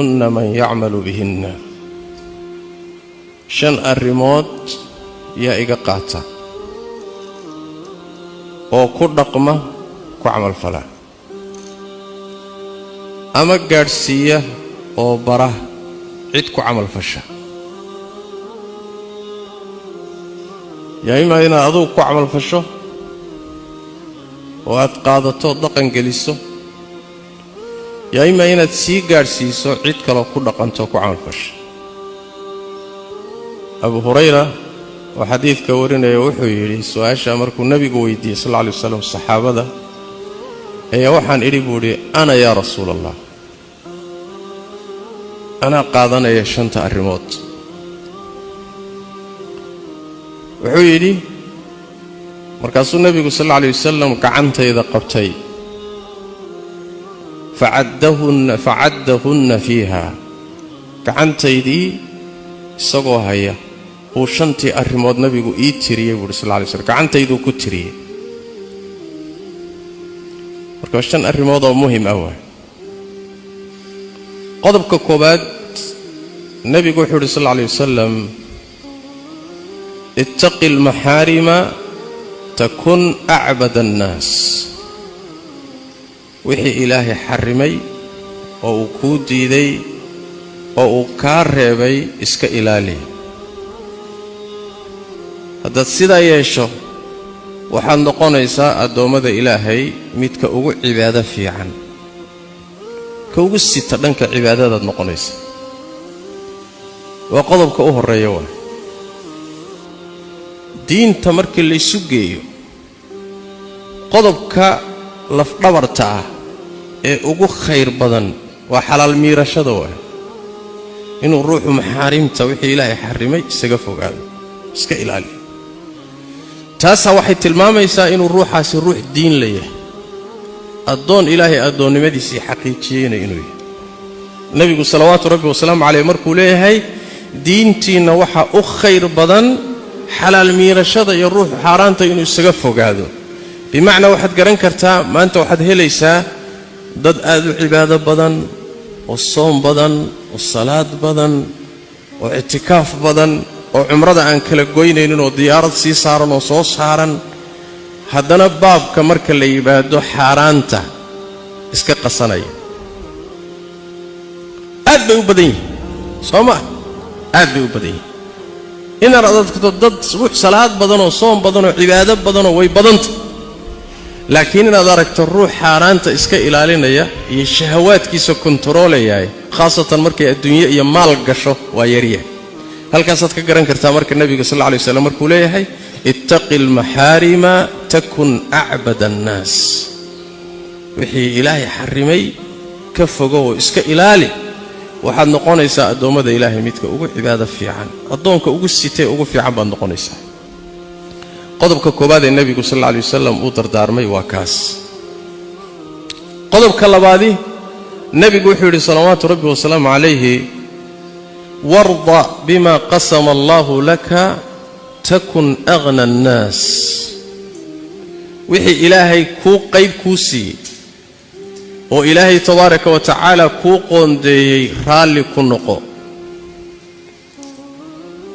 هن من يعمل بهن شن الريموت يا إيجا قاتا أو كل رقمة كعمل فلا أما جارسية أو براه عدكو عمل فشا يا إما إن أذوق عمل فشو وأتقاضته دقن جلسه يا إما إن تسي جارسيسو عدك لو كل رقمته كعمل فشا أبو هريرة وحديث كورنا يوحي سؤال أمركم النبي قويدي صلى الله عليه وسلم الصحابة هي وحن إريبوري أنا يا رسول الله أنا قاضنا يا شنت الريموت وحيدي مركز النبي صلى الله عليه وسلم كعنت إذا قبتي فعدهن فيها كعنت يدي سقوها هي وشنتي الريموت نبي إيتريه صلى الله عليه وسلم كعنت يدو كتريه مركز شن الريموت مهم أوي قضب كوباد النبي صلى الله عليه وسلم اتق المحارم تكن أعبد الناس وحي إلهي حرمي وأكودي ذي وأكاربي إسك إلالي هذا السيدة يشو وحان نقونيسا الدومة إلهي ميتك أغو عبادة في عن كوغو الستة لنك عبادة نقونيسا وقضبك أوه الريوان دين تمرك اللي سجيه قضبك لفدبرتا أغو خير بدن وحلال ميرشة دوه إنه الروح محارمتا وحي إلهي حرمي سقفو قال اسك إلالي تاسا waxay tilmaamaysaa inuu ruuxaasi ruux diin leeyahay adoon ilaahay adoonnimadiisa xaqiijiyeen inuu yahay nabigu salawaatu rabbi wa salaamu alayhi markuu leeyahay diintiina waxa u khayr badan xalaal miirashada iyo ruux xaaraanta inuu isaga fogaado bimaana waxaad garan kartaa maanta waxaad helaysaa dad aad u cibaado badan oo soom badan oo salaad badan oo i'tikaaf badan oo umrada aan kala goynaynin oo diyaarad si saaran oo soo saaran haddana baabka marka la yimaado xaaraanta iska qasanaya aad bay u badan yihiin sooma aad bay u badan yihiin inaad dadka dad ruux salaad badan oo soom badan oo cibaado badan oo way badanta laakiin inaad aragto ruux xaaraanta iska ilaalinaya iyo shahawaadkiisa kontroolaya khaasatan markay adduunyo iyo maal gasho waa yariye halkaasaad ka garan kartaa marka nabiga sallallahu alayhi wasallam markuu leeyahay ittaqil maharima takun a'bada an-nas wixii ilaahay xarimay ka fogow iska ilaali waxaad noqonaysaa adoomada ilaahay midka ugu cibaado fiican adoonka ugu sitay ugu fiican baad noqonaysaa qodobka koobaad ee nabiga sallallahu alayhi wasallam uu dardaarmay waa kaas qodobka labaadi nabigu wuxuu yiri salawaatu rabbi wa salaamu alayhi وارضى بما قسم الله لك تكن أغنى الناس وحي إلهي كو قيب كوسي وإلهي تبارك وتعالى كو قندي رالي كنقو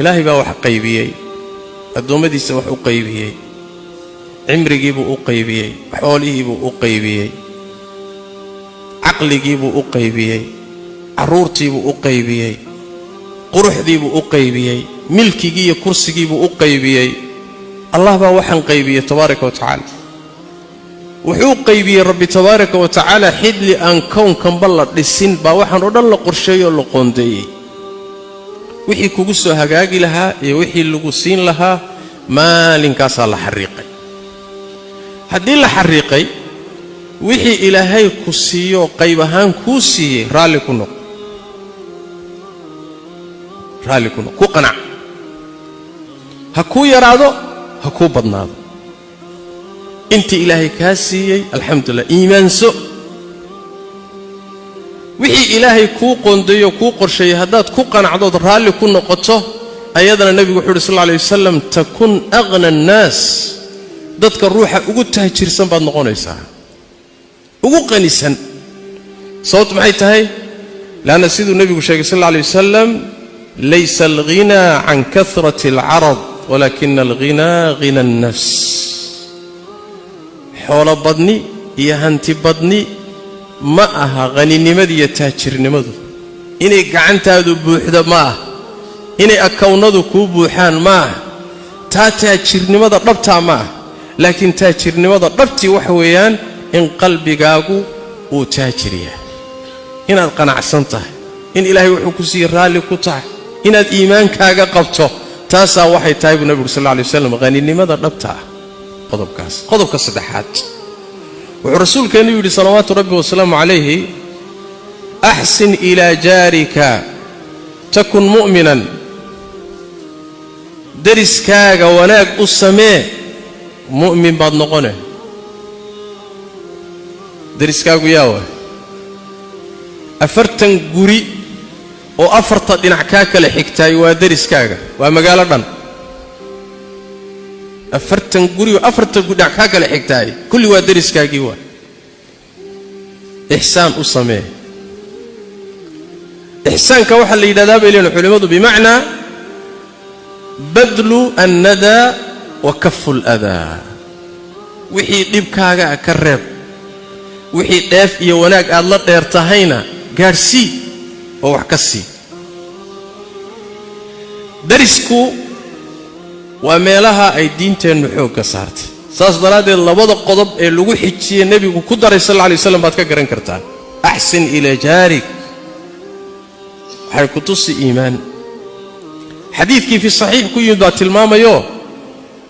إلهي باوح قيبيي الدومدي سوح قيبيي عمري جيبو قيبيي حولي جيبو قيبيي عقلي جيبو قيبيي عرورتي جيبو قيبيي قروحدي بو قيبيي ملكيغي كرسيغي بو قيبيي الله با وحن قيبيه تبارك وتعالى وحو قيبيه ربي تبارك وتعالى حدلي ان كون كان بلد دسين با وحن ودن لا قرشيو لا قونديي وحي كوغو سو هغاغي لها iyo wixii lagu siin laha maalinkaas la xariiqay hadii la xariiqay wixii ilaahay ku siiyo qayb ahaan ku siiyay raali ku noqo رالي كنا كو قناع هكو يرادو هكو بدنادو انت إلهي كاسيي الحمد لله إيمان سو وحي إلهي كو قنديو كو قرشي هداد كو قناعدو رالي كنا قطو أيضا النبي صلى الله عليه وسلم تكون أغنى الناس دادك الروح ugu tahajirsan baad noqonaysaa ugu qanisan صوت maxay tahay لأن سيد النبي صلى الله عليه وسلم ليس الغنى عن كثرة العرض ولكن الغنى غنى النفس حول بدني يهنتي بدني ما أها غني نمدي يتاجر نمدو إني قعنت هذا بوحدة ما إني أكوندو كوبوحان ما تاجر نمدو ربطها ما لكن تاجر نمدو ربطي وحويان إن قلبي قاقو وتاجريه إن القناع سنته إن إلهي وحكسي رالي كتاه إن الإيمان كاقا قبطه تاسا وحي تايب النبي صلى الله عليه وسلم غني لماذا ربطها قضب كاس صدحات ورسول كان يقول صلوات ربي وسلام عليه أحسن إلى جارك تكن مؤمنا درس كاقا وناك السماء مؤمن بعد نقونه درس كاقا ياوه أفرتن قري oo afarta dhinac ka kala xigtay waa dariskaaga waa magaaladan afartan guri oo afarta dhinac ka kala xigtay kulli waa dariskaagi waa ihsaan u samee ihsaanka waxa la yiraahdaa beeleen culimadu bimaana badlu an-nada wa kaffu al-adha wixii dibkaaga ka reeb wixii dheef iyo wanaag aad la dheertahayna gaarsii oo wax ka sii darisku waa meelaha ay diinteenu xoog ka saartay saas daraadeed labada qodob ee lagu xijiyay nabigu ku daray sallallahu alayhi wasallam baad ka garan kartaan ahsin ila jarik hay ku tusi iimaan xadiidkii fi sahih ku yimid tilmaamayo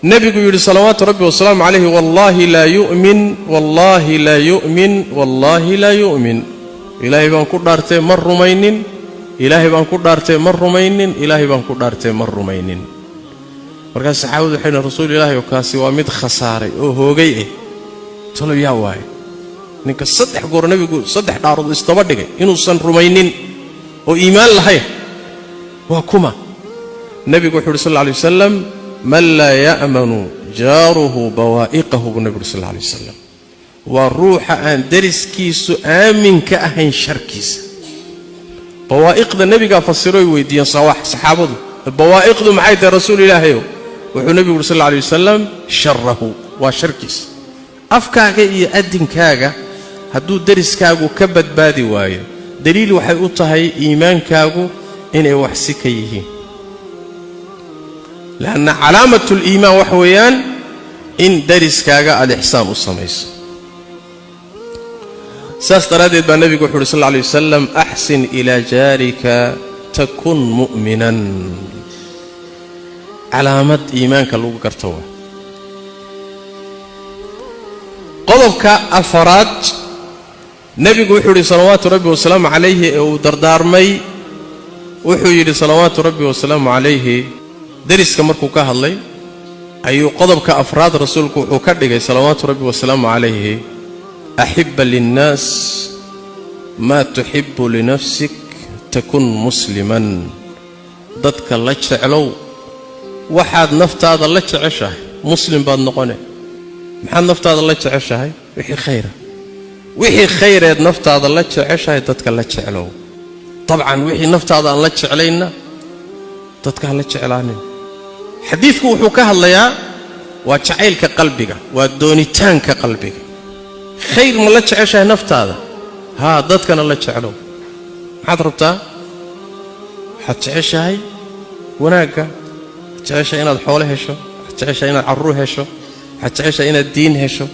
nabigu yiri salawaatu rabbi wa salaamu alayhi wallahi la yu'min wallahi la yu'min wallahi la yu'min إلهي بان كدارتي مر رمينين إلهي بان كدارتي مر رمينين إلهي بان كدارتي مر رمينين markaas saxaabadu xina rasuul ilaahay oo kaasi waa mid khasaaray oo hoogay tolo yaa waay ninka saddex goor nabigu saddex dhaarood istaba dhigay inuu san rumaynin oo iimaan lahayn waa kuma nabigu wuxuu sallallahu alayhi wasallam man la ya'manu jaruhu bawa'iqahu nabigu sallallahu alayhi wasallam وروح أن درس كيسو آمن كأهن شركيس بوائق ذا النبي قال فسروي ويدين صواح صحابه بوائق ذا معايد رسول الله وحو النبي صلى الله عليه وسلم شره وشركيس أفكاك يأدن كاغا هدو درس كاغو كبد بادي واي دليل وحي أطهي إيمان كاغو إنه وحسكيه لأن علامة الإيمان وحويان إن درس كاغا الإحسان الصميس ساسترادت بالنبي صلى الله عليه وسلم أحسن إلى جارك تكن مؤمنا علامة إيمانك اللي قرتوه قضبك أفراد نبي وحوري صلوات ربي وسلام عليه ودردار مي وحوري صلوات ربي وسلام عليه درس كمركو كهالي أي قضبك أفراد رسولك وكردك صلوات ربي وسلام عليه أحب للناس ما تحب لنفسك تكن مسلما ضدك الله تعلو واحد نفط هذا الله تعشه مسلم بعد نقونه محل نفط هذا الله تعشه وحي خيره وحي خيره نفط هذا الله تعشه ضدك الله تعلو طبعا وحي نفط هذا الله تعلينا ضدك الله تعلانين حديثك وحكاه الله يا وتعيلك قلبك ودونيتانك قلبك خير ما لا تعيشه نفط هذا ها ضدك الله تعلو حد ربطه حتعيشه هاي وناقه حتعيشه إن الحوله هشو حتعيشه إن العروه هشو حتعيشه إن الدين هشو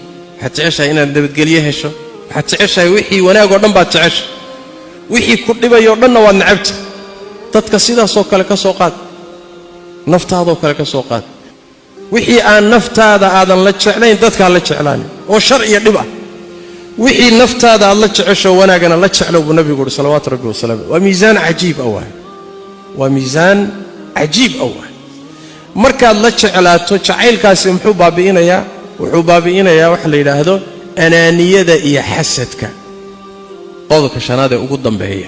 حتعيشه إن الدبقليه هشو حتعيشه وحي وناقه ودن بات تعيش وحي كردبا يردن ونعبت ضدك سيدا سوق لك سوقات نفط هذا وكلك سوقات وحي آن نفط هذا آذن لا تعلين ضدك لا تعلاني وشرعي دبا وحي نفط هذا الله تعيشه وناقنا لا تعلو بالنبي يقول صلوات ربي وسلامه وميزان عجيب أول وميزان عجيب أول مركز لا تعلاتو تعيل كاسم حبا بإنيا وحبا بإنيا وحل إلى هذا أنانية إيا حسدك قوضك شنادة أقدم بهي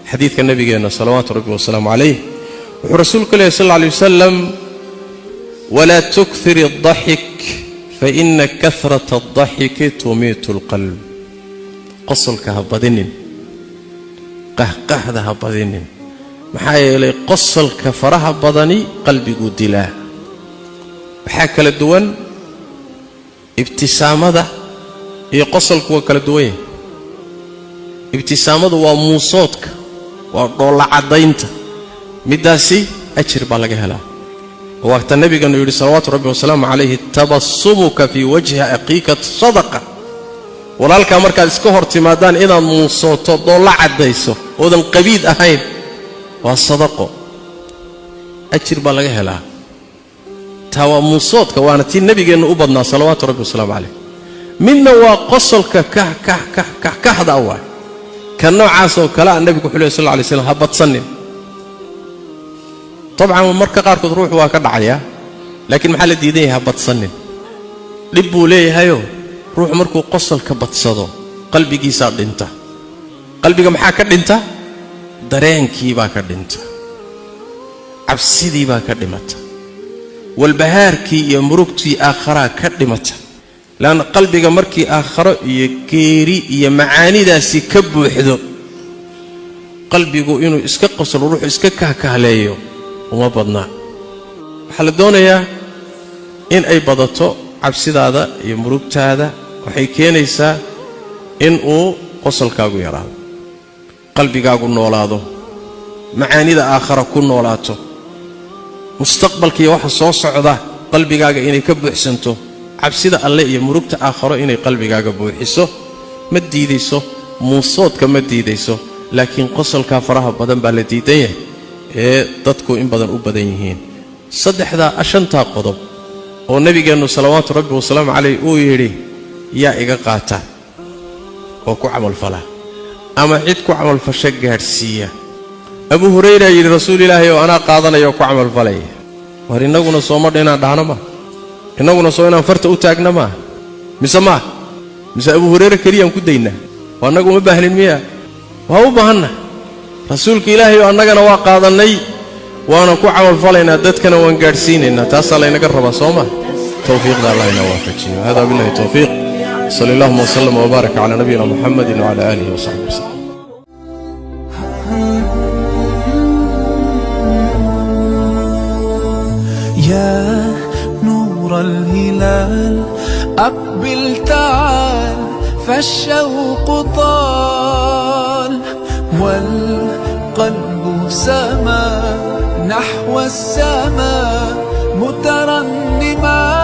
حديث النبي قلنا صلوات ربي وسلامه عليه ورسولك صلى الله عليه وسلم ولا تكثر الضحك فإن كثرة الضحك تميت القلب قصلك هبدنين qahqahda ha badinin maxaa yeelay qosolka faraha badani qalbigu dilaa waxa kala duwan ibtisaamada iyo qosolku waa kala duwan ibtisaamadu waa muusoodka waa dhoola cadaynta midaasi ajir baa laga helaa waqta nabigana yiri salawaatu rabbi wa salaamu alayhi tabassumuka fi wajhi aqiika sadaqa walaalka markaad iska hortimaadaan inaad muusooto dhoola cadayso oodan qabiid ahayn waa sadaqo ajir baa laga helaa tawa muusoodka waana tii nabigeena u badnaa salawaatu rabbi wa salaamu alayhi midna waa qosolka ka hadawa kan noocaas oo kala nabigu xulay sallallahu alayhi wasallam habadsanin طبعا marka qaar kood ruux waa ka dhacaya laakiin maxaa la diidan yahay habadsanin dib buu leeyahay ruux markuu qosolka badsado qalbigiisa dhinta qalbiga maxaa ka dhinta dareenkii baa ka dhinta cabsidii baa ka dhimata walbahaarkii iyo murugtii aakhara ka dhimata laan qalbiga markii aakharo iyo geeri iyo macaanidaasi ka buuxdo qalbigu inuu iska qoslo ruux iska kaahleeyo uma badna waxa la doonayaa in ay badato cabsidaada iyo murugtaada waxay keenaysaa in uu qosolkaagu yaraado qalbigaagu noolaado macaanida aakhara ku noolaato mustaqbalkii waxa soo socda qalbigaaga inay ka buuxsanto cabsida alle iyo murugta aakharo inay qalbigaaga buuxiso ma diidayso muusoodka ma diidayso laakiin qosolka faraha badan baa la diidan yahay ee dadku in badan u badan yihiin saddexda ashanta qodob oo nabigeenu salawaatu rabbi wa salaamu alayhi uu yiri yaa iga qaata oo ku amal fala ama cid ku amal fasha gaarsiiya abu hurayra yiri rasuulilaahi oo ana qaadanayo ku amal falay war inaguna soo madheena dhaanama inaguna soo inaan farta u taagna ma mise abu hurayra kaliyan ku dayna wanagu ma baahnin miya waa u baahanna rasuulka ilaahay oo annagana waa qaadanay waana ku amal falayna dadkana waan gaarsiinayna taas la inaga raba Soomaa tawfiiqda Allah ina waafajiyo hada billahi tawfiiq sallallahu wa sallam wa baraka ala nabiyina muhammadin wa ala alihi wa sahbihi يا نور الهلال أقبل تعال فالشوق طال والقلب سما نحو السماء مترنما